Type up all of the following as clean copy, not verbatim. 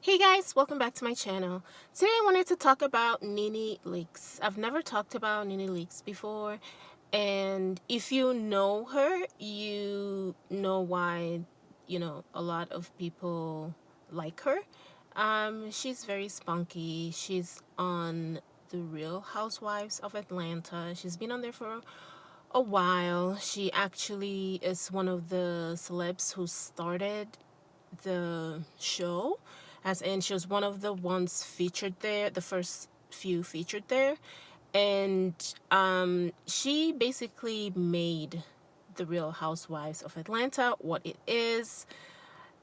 Hey guys, welcome back to my channel. Today I wanted to talk about Nene Leakes. I've never talked about Nene Leakes before, and if you know her, you know why, a lot of people like her. She's very spunky. She's on The Real Housewives of Atlanta. She's been on there for a while. She actually is one of the celebs who started the show, as in she was one of the ones featured there, the first few featured there. And she basically made The Real Housewives of Atlanta what it is.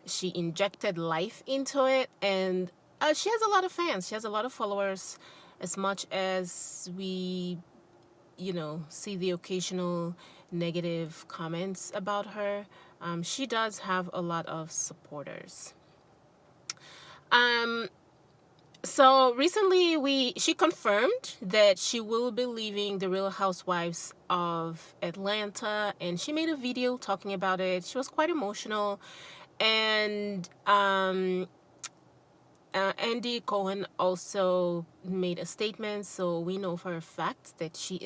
She injected life into it, and she has a lot of fans. She has a lot of followers, as much as we see the occasional negative comments about her. She does have a lot of supporters. Um, so recently she confirmed that she will be leaving The Real Housewives of Atlanta, and she made a video talking about it. She was quite emotional, and Andy Cohen also made a statement, so we know for a fact that she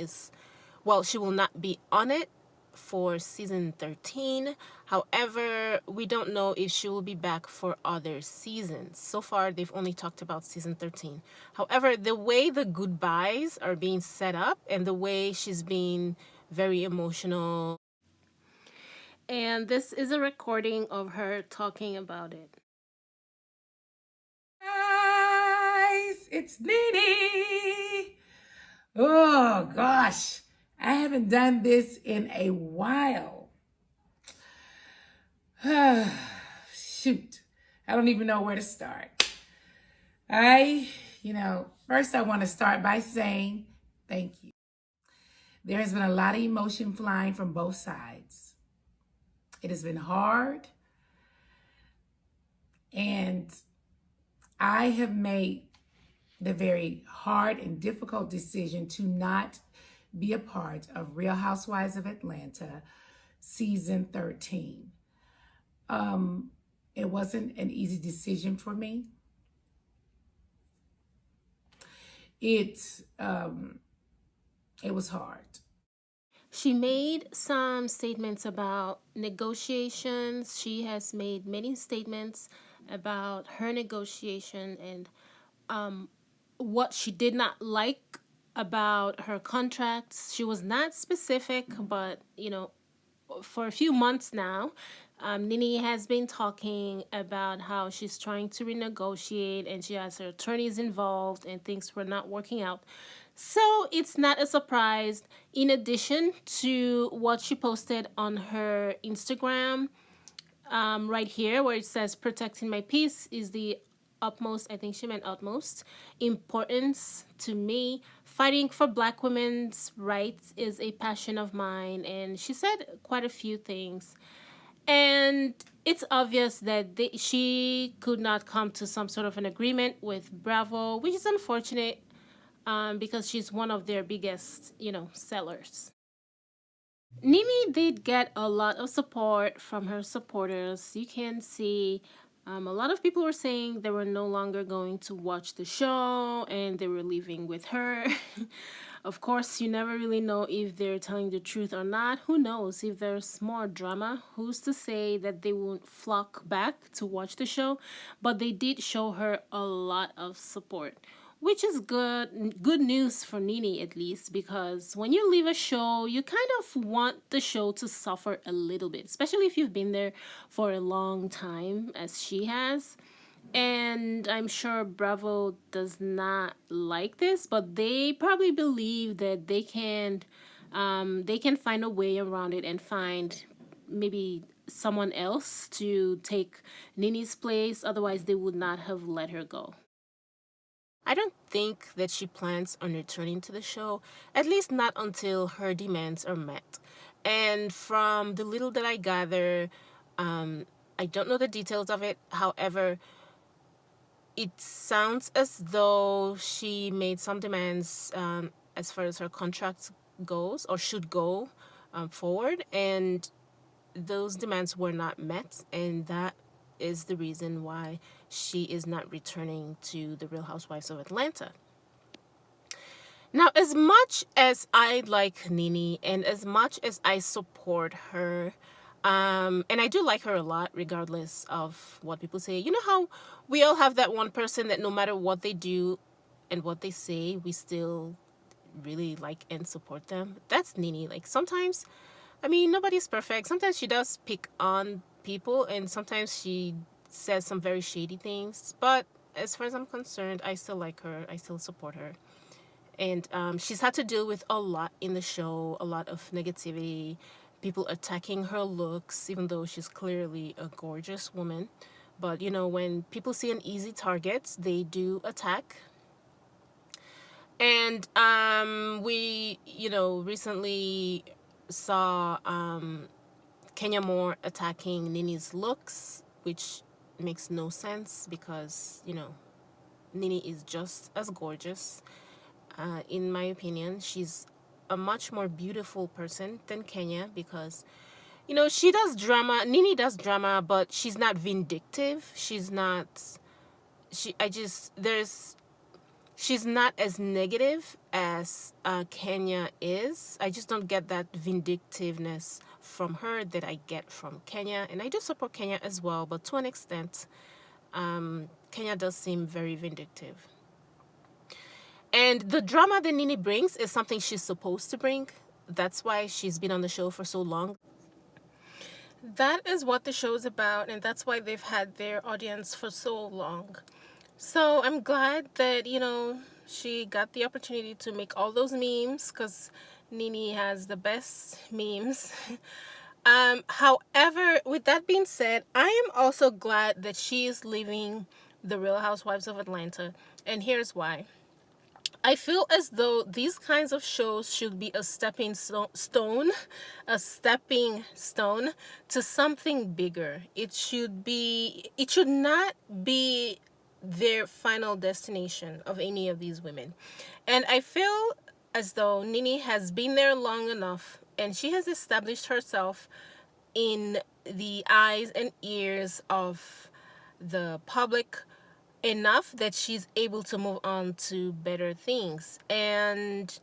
will not be on it for season 13. However, we don't know if she will be back for other seasons. So far, they've only talked about season 13. However, the way the goodbyes are being set up and the way she's being very emotional. And this is a recording of her talking about it. Guys, it's Nene. Oh gosh, I haven't done this in a while. Shoot, I don't even know where to start. First I want to start by saying thank you. There has been a lot of emotion flying from both sides. It has been hard, and I have made the very hard and difficult decision to not be a part of Real Housewives of Atlanta season 13. It wasn't an easy decision for me. It was hard. She made some statements about negotiations. She has made many statements about her negotiation and what she did not like about her contracts. She was not specific, but for a few months now, Nene has been talking about how she's trying to renegotiate and she has her attorneys involved and things were not working out. So it's not a surprise. In addition to what she posted on her Instagram, right here where it says protecting my peace is the utmost, I think she meant utmost, importance to me. Fighting for Black women's rights is a passion of mine. And she said quite a few things. And it's obvious that she could not come to some sort of an agreement with Bravo, which is unfortunate because she's one of their biggest, sellers. Nene did get a lot of support from her supporters. You can see a lot of people were saying they were no longer going to watch the show and they were leaving with her. Of course, you never really know if they're telling the truth or not. Who knows? If there's more drama, who's to say that they won't flock back to watch the show? But they did show her a lot of support, which is good news for Nene, at least, because when you leave a show, you kind of want the show to suffer a little bit, especially if you've been there for a long time as she has. And I'm sure Bravo does not like this, but they probably believe that they can find a way around it and find maybe someone else to take Nene's place. Otherwise, they would not have let her go. I don't think that she plans on returning to the show, at least not until her demands are met. And from the little that I gather, I don't know the details of it. However, it sounds as though she made some demands as far as her contract goes or should go forward, and those demands were not met, and that is the reason why she is not returning to the Real Housewives of Atlanta. Now, as much as I like Nene and as much as I support her, and I do like her a lot, regardless of what people say. You know how we all have that one person that no matter what they do and what they say, we still really like and support them? That's Nene. Like sometimes, I mean, nobody's perfect. Sometimes she does pick on people, and sometimes she says some very shady things. But as far as I'm concerned, I still like her. I still support her. And she's had to deal with a lot in the show, a lot of negativity, people attacking her looks, even though she's clearly a gorgeous woman. But you know, when people see an easy target, they do attack. And we, recently saw Kenya Moore attacking Nini's looks, which makes no sense because, Nini is just as gorgeous. In my opinion, she's a much more beautiful person than Kenya because, she does drama. Nini does drama, but she's not vindictive. She's not. She's not as negative as Kenya is. I just don't get that vindictiveness from her that I get from Kenya. And I do support Kenya as well, but to an extent, Kenya does seem very vindictive. And the drama that Nene brings is something she's supposed to bring. That's why she's been on the show for so long. That is what the show is about, and that's why they've had their audience for so long. So I'm glad that, she got the opportunity to make all those memes because Nene has the best memes. However, with that being said, I am also glad that she is leaving the Real Housewives of Atlanta. And here's why. I feel as though these kinds of shows should be a stone, a stepping stone to something bigger. It should not be their final destination of any of these women. And I feel as though Nene has been there long enough and she has established herself in the eyes and ears of the public enough that she's able to move on to better things. And,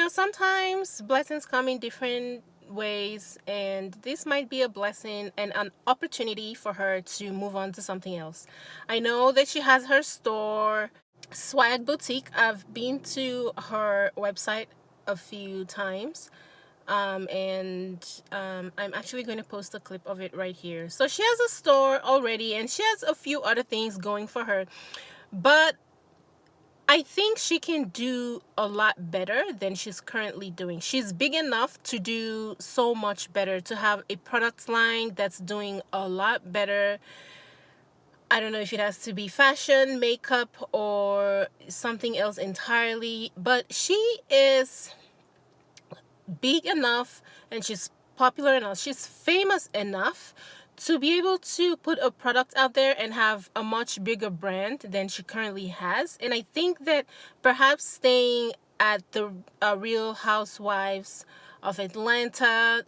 sometimes blessings come in different ways, and this might be a blessing and an opportunity for her to move on to something else. I know that she has her store, Swag Boutique. I've been to her website a few times. I'm actually going to post a clip of it right here. So she has a store already and she has a few other things going for her. But I think she can do a lot better than she's currently doing. She's big enough to do so much better, to have a product line that's doing a lot better. I don't know if it has to be fashion, makeup, or something else entirely, but she is big enough and she's popular enough, she's famous enough to be able to put a product out there and have a much bigger brand than she currently has. And I think that perhaps staying at the Real Housewives of Atlanta,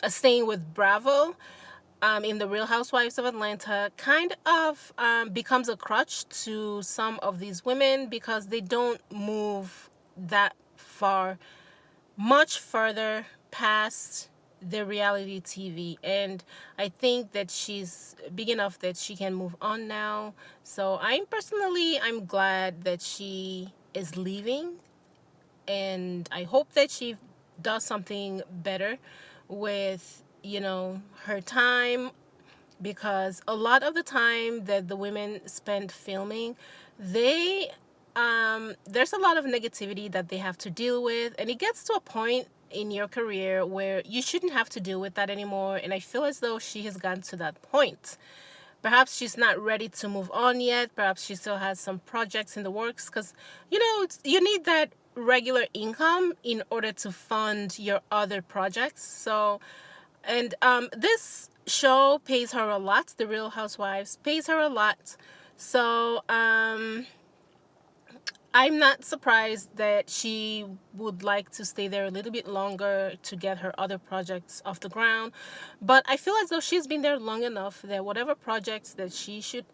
staying with Bravo, in the Real Housewives of Atlanta kind of becomes a crutch to some of these women because they don't move that far, much further past the reality TV. And I think that she's big enough that she can move on now. So I'm glad that she is leaving, and I hope that she does something better with, her time, because a lot of the time that the women spend filming, they there's a lot of negativity that they have to deal with, and it gets to a point in your career where you shouldn't have to deal with that anymore. And I feel as though she has gotten to that point. Perhaps she's not ready to move on yet. Perhaps she still has some projects in the works because, you need that regular income in order to fund your other projects. So, and this show pays her a lot. The Real Housewives pays her a lot. So I'm not surprised that she would like to stay there a little bit longer to get her other projects off the ground. But I feel as though she's been there long enough that whatever projects that she should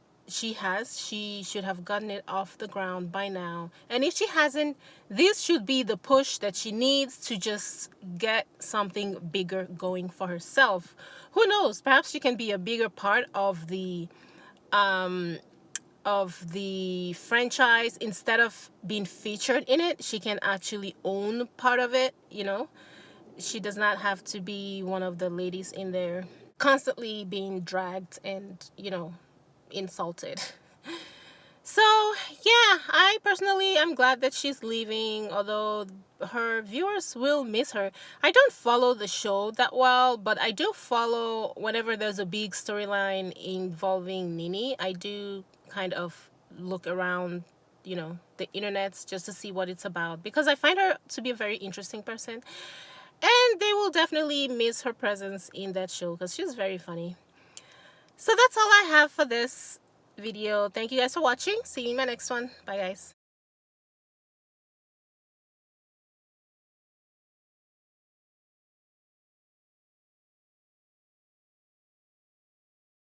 have gotten it off the ground by now. And if she hasn't, this should be the push that she needs to just get something bigger going for herself. Who knows? Perhaps she can be a bigger part of the franchise. Instead of being featured in it, she can actually own part of it, you know. She does not have to be one of the ladies in there constantly being dragged and, insulted. So, yeah, I personally am glad that she's leaving, although her viewers will miss her. I don't follow the show that well, but I do follow whenever there's a big storyline involving Nene. I do kind of look around, the internets just to see what it's about because I find her to be a very interesting person. And they will definitely miss her presence in that show because she's very funny. So that's all I have for this video. Thank you guys for watching. See you in my next one. Bye, guys.